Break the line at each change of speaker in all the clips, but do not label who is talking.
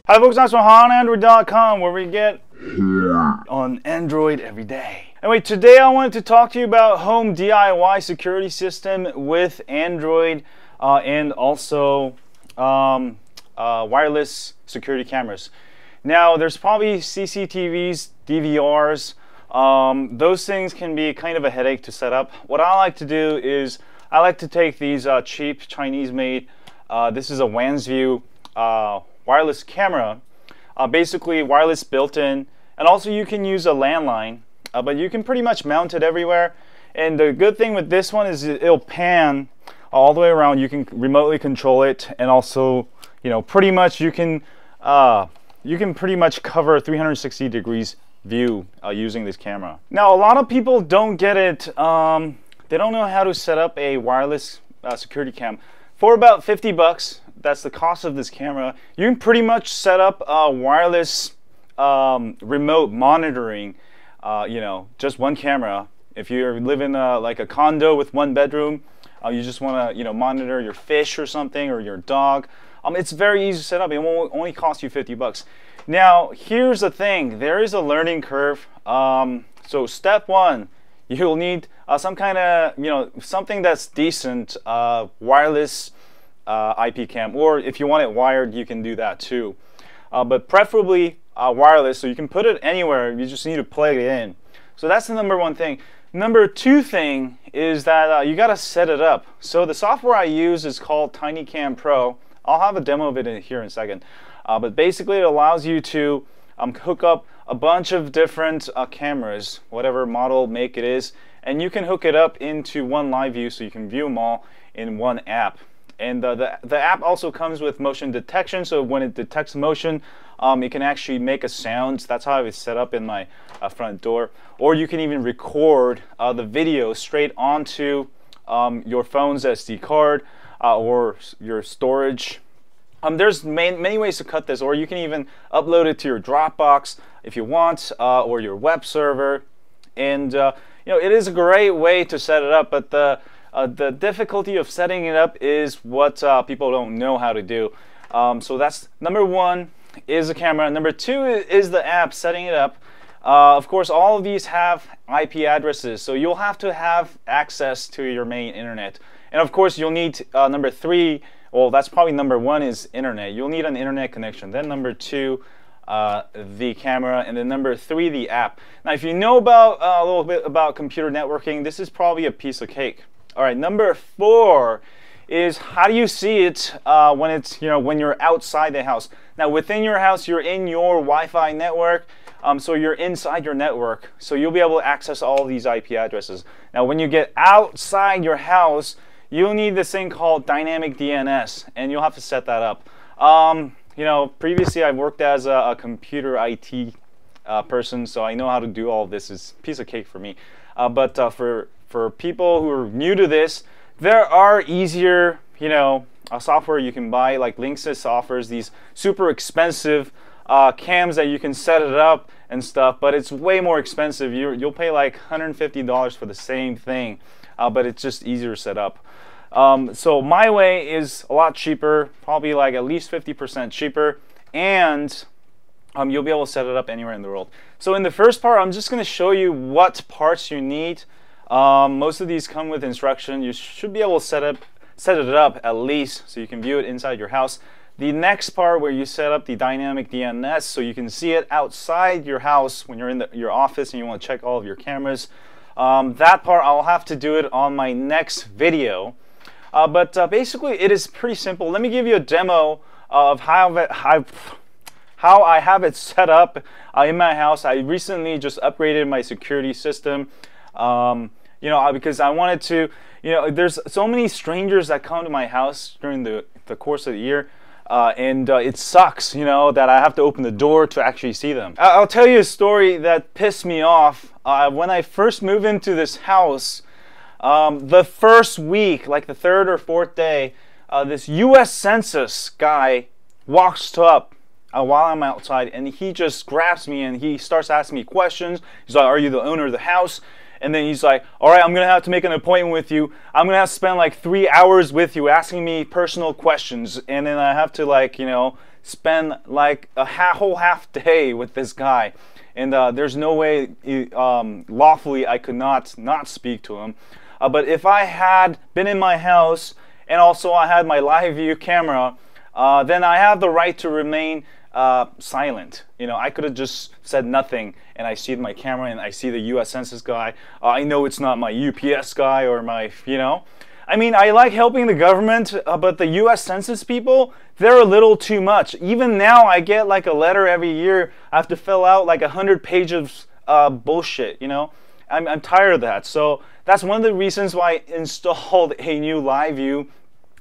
Hi folks, that's from Android.com, where we get on Android every day. Anyway, today I wanted to talk to you about home DIY security system with Android and also wireless security cameras. Now, there's probably CCTVs, DVRs. Those things can be kind of a headache to set up. What I like to do is I like to take these cheap Chinese-made. This is a Liveview wireless camera, basically wireless built-in, and also you can use a landline, but you can pretty much mount it everywhere. And the good thing with this one is it'll pan all the way around. You can remotely control it, and also, you know, pretty much you can pretty much cover a 360 degrees view using this camera. Now, a lot of people don't get it. They don't know how to set up a wireless security cam. For about 50 bucks, that's the cost of this camera, you can pretty much set up a wireless remote monitoring, you know, just one camera. If you live in like a condo with one bedroom, you just want to, you know, monitor your fish or something, or your dog. It's very easy to set up. It won't only cost you 50 bucks. Now, here's the thing. There is a learning curve. So step one, you'll need some kind of, you know, something that's decent, wireless IP cam, or if you want it wired, you can do that too. But preferably wireless, so you can put it anywhere. You just need to plug it in. So that's the number one thing. Number two thing is that you got to set it up. So the software I use is called TinyCam Pro. I'll have a demo of it here in a second. But basically, it allows you to hook up a bunch of different cameras, whatever model, make it is, and you can hook it up into one Liveview, so you can view them all in one app. And the app also comes with motion detection, so when it detects motion, it can actually make a sound. That's how it's set up in my front door. Or you can even record the video straight onto your phone's SD card or your storage. There's many ways to cut this, or you can even upload it to your Dropbox if you want, or your web server. And you know, it is a great way to set it up, but the difficulty of setting it up is what people don't know how to do. So that's number one, is the camera. Number two is the app, setting it up. Of course, all of these have IP addresses, so you'll have to have access to your main internet. And of course, you'll need number three. Well, that's probably number one is internet. You'll need an internet connection. Then number two, the camera, and then number three, the app. Now, if you know about a little bit about computer networking, this is probably a piece of cake. All right, number four is how do you see it when it's, you know, when you're outside the house. Now, within your house, you're in your Wi-Fi network, so you're inside your network, so you'll be able to access all of these IP addresses. Now, when you get outside your house, you'll need this thing called dynamic DNS, and you'll have to set that up. You know, previously I've worked as a computer IT person, so I know how to do all of this. It's a piece of cake for me. But for people who are new to this, there are easier, you know, software you can buy. Like Linksys offers these super expensive cams that you can set it up and stuff, but it's way more expensive. You'll pay like $150 for the same thing, but it's just easier to set up. So my way is a lot cheaper, probably like at least 50% cheaper, and you'll be able to set it up anywhere in the world. So in the first part, I'm just going to show you what parts you need. Most of these come with instruction. You should be able to set it up at least, so you can view it inside your house. The next part, where you set up the dynamic DNS, so you can see it outside your house when you're in your office and you want to check all of your cameras. That part, I'll have to do it on my next video. But basically, it is pretty simple. Let me give you a demo of how I have it set up in my house. I recently just upgraded my security system. You know, because I wanted to, you know, there's so many strangers that come to my house during the course of the year, and it sucks, you know, that I have to open the door to actually see them. I'll tell you a story that pissed me off. When I first moved into this house, the first week, like the third or fourth day, this US Census guy walks up while I'm outside, and he just grabs me and he starts asking me questions. He's like, "Are you the owner of the house?" And then he's like, "All right, I'm going to have to make an appointment with you. I'm going to have to spend like 3 hours with you asking me personal questions." And then I have to, like, you know, spend like a whole half day with this guy, and there's no way lawfully I could not speak to him. But if I had been in my house and also I had my Liveview camera, then I have the right to remain silent. You know, I could have just said nothing, and I see my camera and I see the U.S. Census guy. I know it's not my UPS guy or my, you know. I mean, I like helping the government, but the U.S. Census people, they're a little too much. Even now, I get like a letter every year. I have to fill out like 100 pages of bullshit, you know. I'm tired of that. So that's one of the reasons why I installed a new Liveview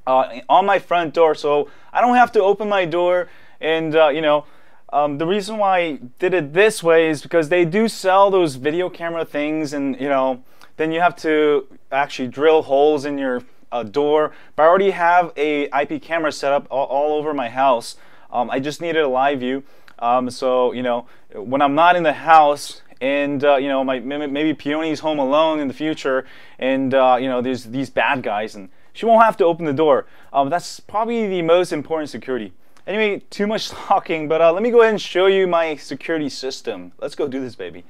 on my front door, so I don't have to open my door. And you know, the reason why I did it this way is because they do sell those video camera things, and you know, then you have to actually drill holes in your door. But I already have a IP camera set up all over my house. I just needed a Liveview. So you know, when I'm not in the house, and you know, maybe Peony's home alone in the future, and you know, there's these bad guys, and she won't have to open the door. That's probably the most important security. Anyway, too much talking, but let me go ahead and show you my security system. Let's go do this, baby.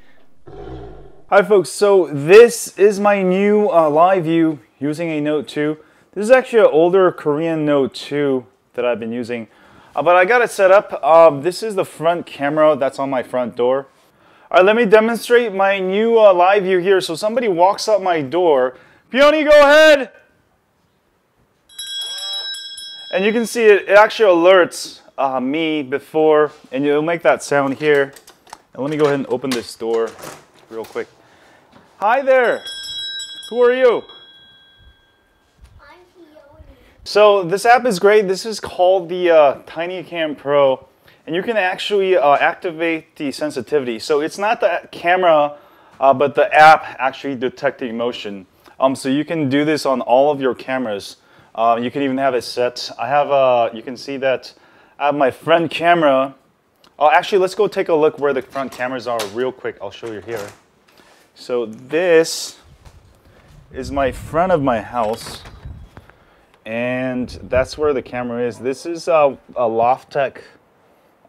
Hi folks, so this is my new Liveview using a Note 2. This is actually an older Korean Note 2 that I've been using. But I got it set up. This is the front camera that's on my front door. Alright, let me demonstrate my new Liveview here. So somebody walks up my door. Peony, go ahead! And you can see it actually alerts me before, and it'll make that sound here. And let me go ahead and open this door real quick. Hi there! Who are you?
I'm Peony.
So this app is great. This is called the TinyCam Pro, and you can actually activate the sensitivity. So it's not the camera, but the app actually detecting motion. So you can do this on all of your cameras. You can even have it set. I have, you can see that I have my front camera. Actually, let's go take a look where the front cameras are real quick. I'll show you here. So this is my front of my house, and that's where the camera is. This is a Loftech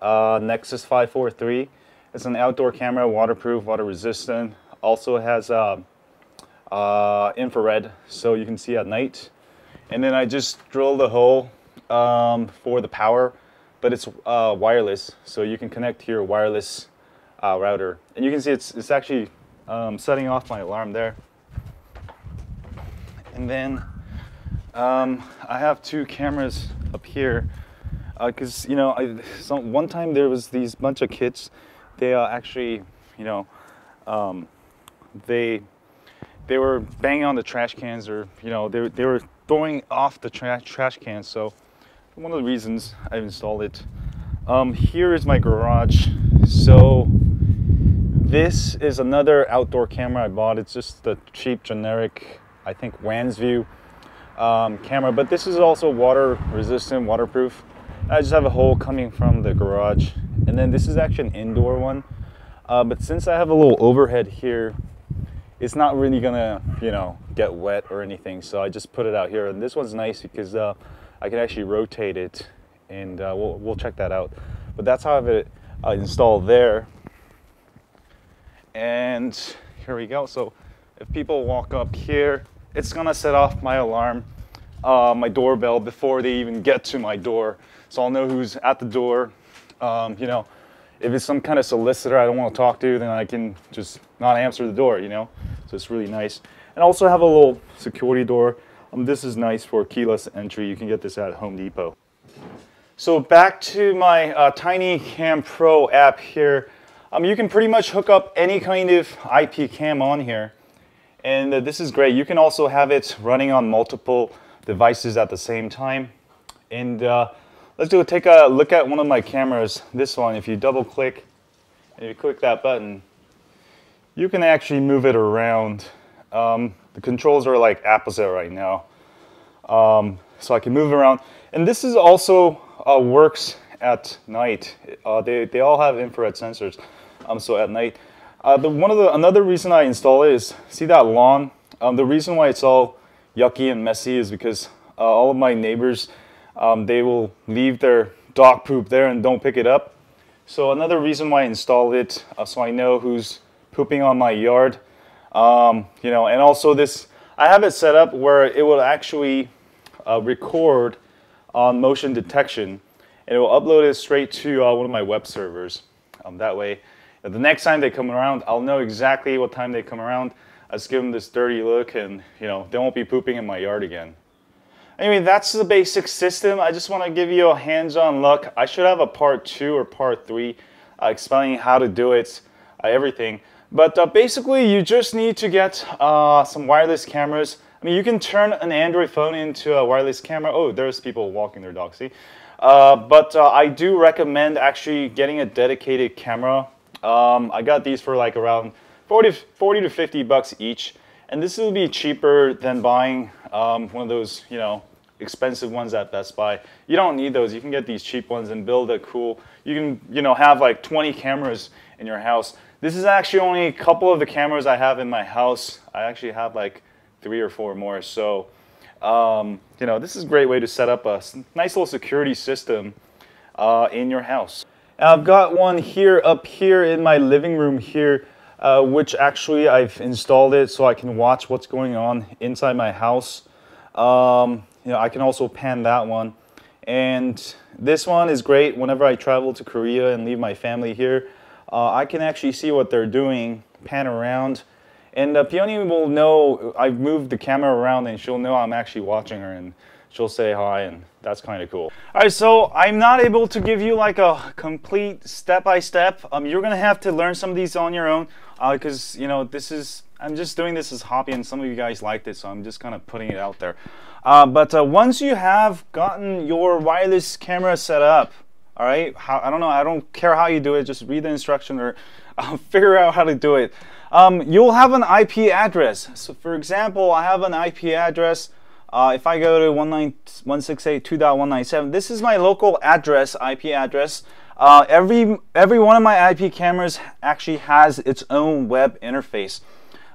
Nexus 543. It's an outdoor camera, waterproof, water resistant. Also has infrared, so you can see at night. And then I just drilled a hole for the power, but it's wireless, so you can connect to your wireless router. And you can see it's actually setting off my alarm there. And then I have two cameras up here, because you know, one time there was these bunch of kids. They actually, you know, they were banging on the trash cans, or you know, they were throwing off the trash cans. So one of the reasons I've installed it. Here is my garage. So this is another outdoor camera I bought. It's just the cheap generic, I think, Liveview camera, but this is also water resistant, waterproof. I just have a hole coming from the garage, and then this is actually an indoor one. But since I have a little overhead here, it's not really gonna, you know, get wet or anything, so I just put it out here. And this one's nice because I can actually rotate it, and we'll check that out. But that's how I have it installed there. And here we go. So if people walk up here, it's gonna set off my alarm, my doorbell, before they even get to my door. So I'll know who's at the door. You know, if it's some kind of solicitor I don't want to talk to, then I can just not answer the door, you know? So it's really nice. And also have a little security door. This is nice for keyless entry. You can get this at Home Depot. So back to my TinyCam Pro app here. You can pretty much hook up any kind of IP cam on here. And this is great. You can also have it running on multiple devices at the same time. And let's take a look at one of my cameras. This one, if you double click and you click that button, you can actually move it around. The controls are like opposite right now. So I can move it around. And this is also works at night. They all have infrared sensors. So at night. Another reason I install it is, see that lawn? The reason why it's all yucky and messy is because all of my neighbors, they will leave their dog poop there and don't pick it up. So another reason why I installed it, so I know who's pooping on my yard. You know, and also this, I have it set up where it will actually record on motion detection, and it will upload it straight to one of my web servers. That way, the next time they come around, I'll know exactly what time they come around. I just give them this dirty look, and you know, they won't be pooping in my yard again. Anyway, that's the basic system. I just want to give you a hands-on look. I should have a part 2 or part 3 explaining how to do it, everything. But basically, you just need to get some wireless cameras. I mean, you can turn an Android phone into a wireless camera. Oh, there's people walking their dog, see? But I do recommend actually getting a dedicated camera. I got these for like around 40 to 50 bucks each. And this will be cheaper than buying one of those, you know, expensive ones at Best Buy. You don't need those. You can get these cheap ones and build a cool, you can, you know, have like 20 cameras in your house. This is actually only a couple of the cameras I have in my house. I actually have like 3 or 4 more. So, you know, this is a great way to set up a nice little security system in your house. And I've got one here up here in my living room here, which actually I've installed it so I can watch what's going on inside my house. You know, I can also pan that one. And this one is great whenever I travel to Korea and leave my family here. I can actually see what they're doing, pan around. And Peony will know I've moved the camera around, and she'll know I'm actually watching her, and she'll say hi, and that's kind of cool. All right, so I'm not able to give you like a complete step-by-step. You're gonna have to learn some of these on your own, because you know, I'm just doing this as a hobby, and some of you guys liked it, so I'm just kind of putting it out there. But once you have gotten your wireless camera set up, all right, I don't know, I don't care how you do it, just read the instruction or figure out how to do it. You'll have an IP address. So for example, I have an IP address. If I go to 192.197, this is my local address, IP address. Every one of my IP cameras actually has its own web interface.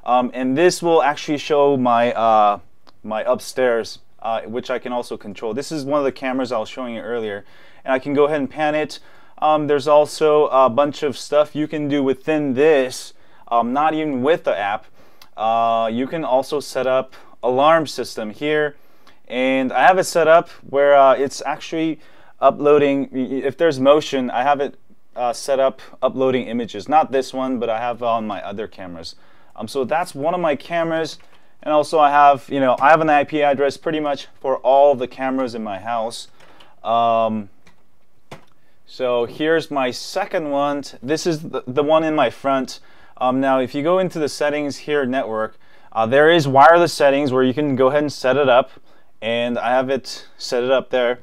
And this will actually show my, my upstairs, which I can also control. This is one of the cameras I was showing you earlier. And I can go ahead and pan it. There's also a bunch of stuff you can do within this, not even with the app. You can also set up alarm system here, and I have it set up where it's actually uploading. If there's motion, I have it set up uploading images. Not this one, but I have on my other cameras. So that's one of my cameras, and also I have, you know, I have an IP address pretty much for all the cameras in my house. So here's my second one. This is the one in my front. Now if you go into the settings here, network, there is wireless settings where you can go ahead and set it up, and I have it set it up there.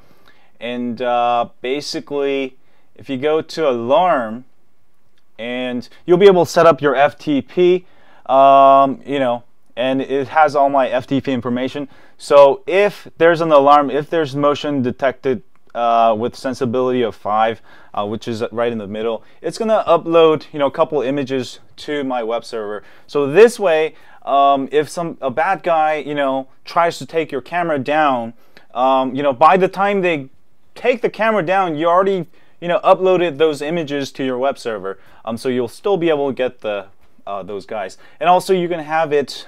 And basically, if you go to alarm, and you'll be able to set up your FTP, you know, and it has all my FTP information. So if there's an alarm, if there's motion detected with sensibility of 5, which is right in the middle, it's gonna upload, you know, a couple images to my web server. So this way, if a bad guy, you know, tries to take your camera down, you know, by the time they take the camera down, you already, you know, uploaded those images to your web server. So you'll still be able to get the those guys. And also you can have it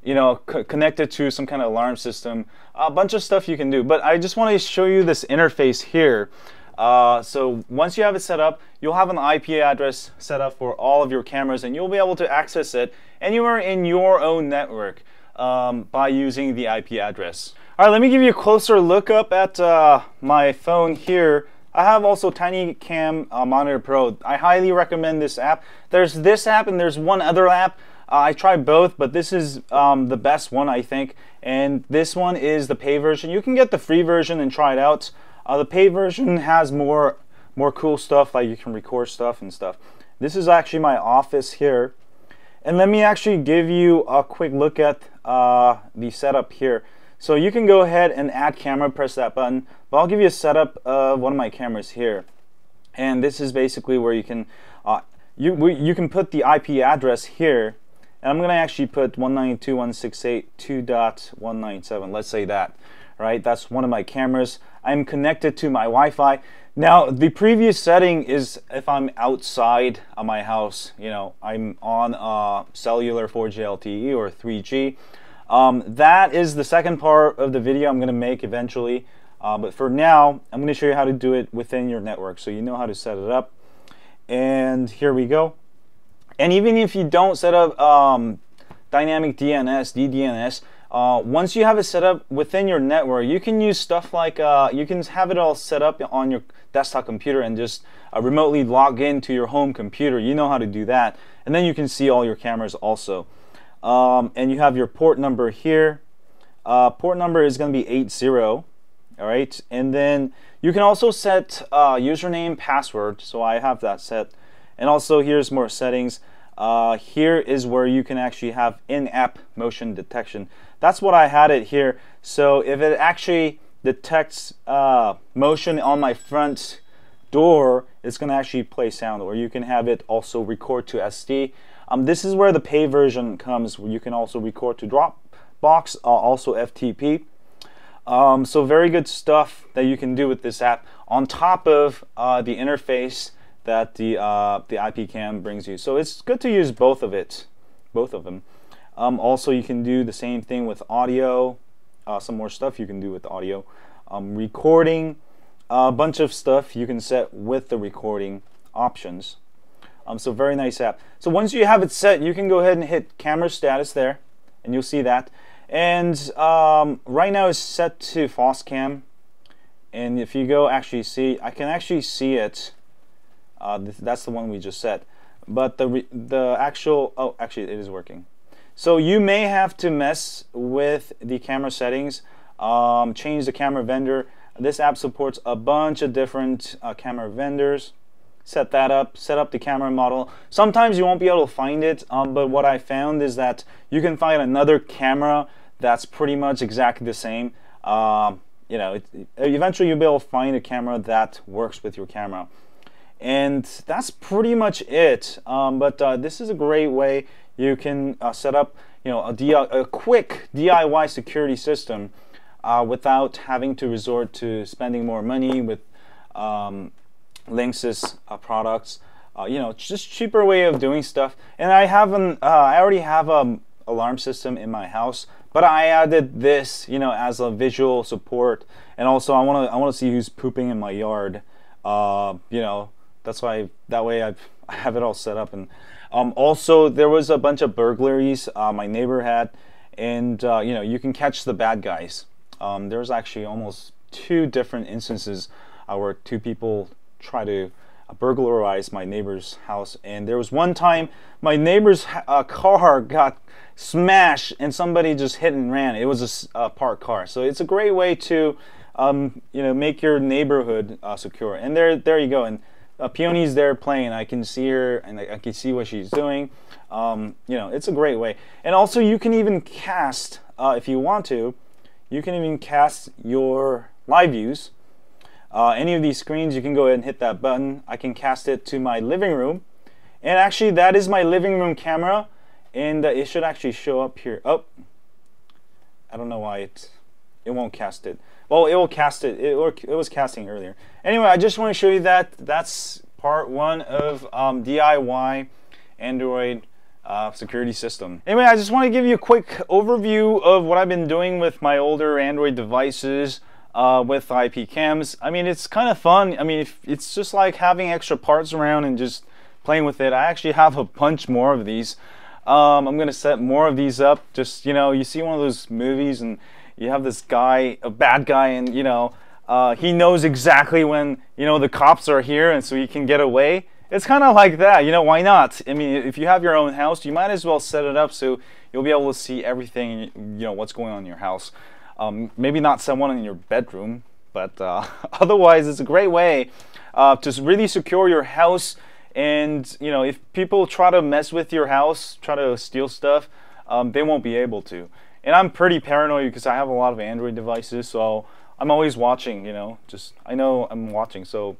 you know, connected to some kind of alarm system. A bunch of stuff you can do, but I just want to show you this interface here. So once you have it set up, you'll have an IP address set up for all of your cameras, and you'll be able to access it anywhere in your own network by using the IP address. All right, let me give you a closer look up at my phone here. I have also TinyCam Monitor Pro. I highly recommend this app. There's this app and there's one other app. I tried both, but this is the best one, I think. And this one is the pay version. You can get the free version and try it out. The pay version has more cool stuff, like you can record stuff and stuff. This is actually my office here. And let me actually give you a quick look at the setup here. So you can go ahead and add camera, press that button. But I'll give you a setup of one of my cameras here. And this is basically where you can you can put the IP address here. And I'm going to actually put 192.168.2.197. Let's say that, right? That's one of my cameras. I'm connected to my Wi-Fi. Now, the previous setting is if I'm outside of my house, you know, I'm on cellular 4G LTE or 3G. That is the second part of the video I'm going to make eventually. But for now, I'm going to show you how to do it within your network so you know how to set it up. And here we go. And even if you don't set up dynamic DNS, DDNS, once you have it set up within your network, you can use stuff like, you can have it all set up on your desktop computer and just remotely log into your home computer. You know how to do that. And then you can see all your cameras also. And you have your port number here. Port number is going to be 80. All right. And then you can also set username, password. So I have that set. And also here's more settings. Here is where you can actually have in-app motion detection. That's what I had it here. So if it actually detects motion on my front door, it's going to actually play sound, or you can have it also record to SD. This is where the pay version comes, where you can also record to Dropbox, also FTP. So very good stuff that you can do with this app on top of the interface that the IP cam brings you. So it's good to use both of them. Also, you can do the same thing with audio. Some more stuff you can do with audio. Recording, a bunch of stuff you can set with the recording options. So very nice app. So once you have it set, you can go ahead and hit camera status there, and you'll see that. And right now it's set to FOSCAM. And if you go actually see, I can actually see it. That's the one we just set. But the actual, oh, actually it is working. So you may have to mess with the camera settings, change the camera vendor. This app supports a bunch of different camera vendors. Set that up, set up the camera model. Sometimes you won't be able to find it, but what I found is that you can find another camera that's pretty much exactly the same. You know, eventually you'll be able to find a camera that works with your camera. And that's pretty much it. But this is a great way you can set up, you know, a quick DIY security system without having to resort to spending more money with Linksys products. You know, just cheaper way of doing stuff. And I already have an alarm system in my house, but I added this, you know, as a visual support. And also, I want to see who's pooping in my yard. You know, that's why that way I have it all set up. And also, there was a bunch of burglaries my neighbor had, and you know, you can catch the bad guys. There's actually almost 2 different instances where 2 people try to burglarize my neighbor's house, and there was one time my neighbor's car got smashed and somebody just hit and ran. It was a parked car. So it's a great way to you know, make your neighborhood secure. And there you go. And Peony's there playing. I can see her and I can see what she's doing. You know, it's a great way. And also you can even cast, if you want to, you can even cast your live views. Any of these screens, you can go ahead and hit that button. I can cast it to my living room. And actually that is my living room camera, and it should actually show up here. Oh, I don't know why it won't cast it. Well, it will cast it. It was casting earlier. Anyway, I just want to show you that. That's part 1 of DIY Android security system. Anyway, I just want to give you a quick overview of what I've been doing with my older Android devices with IP cams. I mean, it's kind of fun. I mean, it's just like having extra parts around and just playing with it. I actually have a bunch more of these. I'm going to set more of these up. Just, you know, you see one of those movies and you have this guy, a bad guy, and, you know, he knows exactly when, you know, the cops are here, and so he can get away. It's kind of like that, you know, why not? I mean, if you have your own house, you might as well set it up so you'll be able to see everything, you know, what's going on in your house. Maybe not someone in your bedroom, but otherwise it's a great way to really secure your house. And, you know, if people try to mess with your house, try to steal stuff, they won't be able to. And I'm pretty paranoid because I have a lot of Android devices, so I'm always watching, you know, just, I know I'm watching, so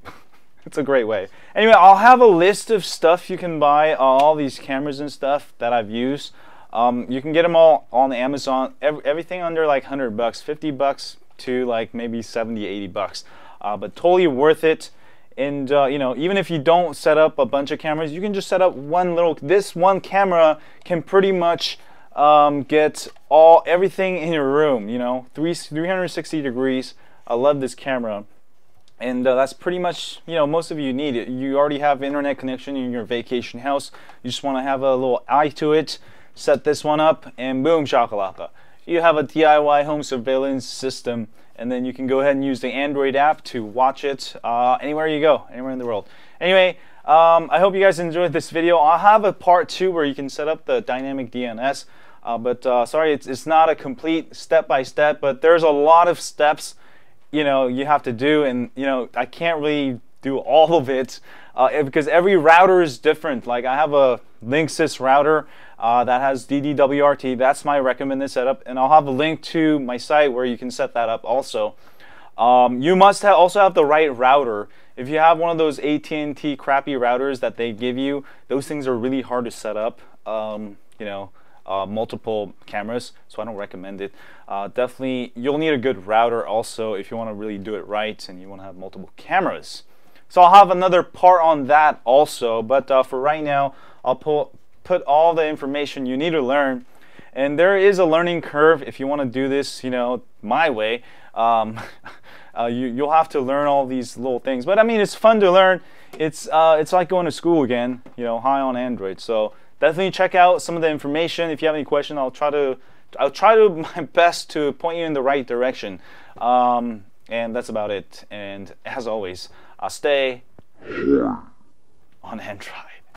it's a great way. Anyway, I'll have a list of stuff you can buy, all these cameras and stuff that I've used. You can get them all on Amazon, everything under like $100, $50 to like maybe 70, 80 bucks. But totally worth it. And you know, even if you don't set up a bunch of cameras, you can just set up this one camera can pretty much get everything in your room, you know, 360 degrees. I love this camera. And that's pretty much, you know, most of you need it. You already have internet connection in your vacation house. You just want to have a little eye to it. Set this one up, and boom, shakalaka. You have a DIY home surveillance system, and then you can go ahead and use the Android app to watch it anywhere you go, anywhere in the world. Anyway, I hope you guys enjoyed this video. I'll have a part 2 where you can set up the dynamic DNS. Sorry, it's not a complete step-by-step, but there's a lot of steps, you know, you have to do, and you know, I can't really do all of it because every router is different. Like I have a Linksys router that has DDWRT. That's my recommended setup, and I'll have a link to my site where you can set that up also. You must also have the right router. If you have one of those AT&T crappy routers that they give you, those things are really hard to set up. You know, multiple cameras, so I don't recommend it. Definitely, you'll need a good router also if you want to really do it right and you want to have multiple cameras. So I'll have another part on that also, but for right now, I'll put all the information you need to learn. And there is a learning curve if you want to do this, you know, my way. You'll have to learn all these little things, but I mean, it's fun to learn. It's like going to school again, you know, high on Android. So definitely check out some of the information. If you have any questions, I'll try to my best to point you in the right direction. And that's about it. And as always, I'll stay on Android.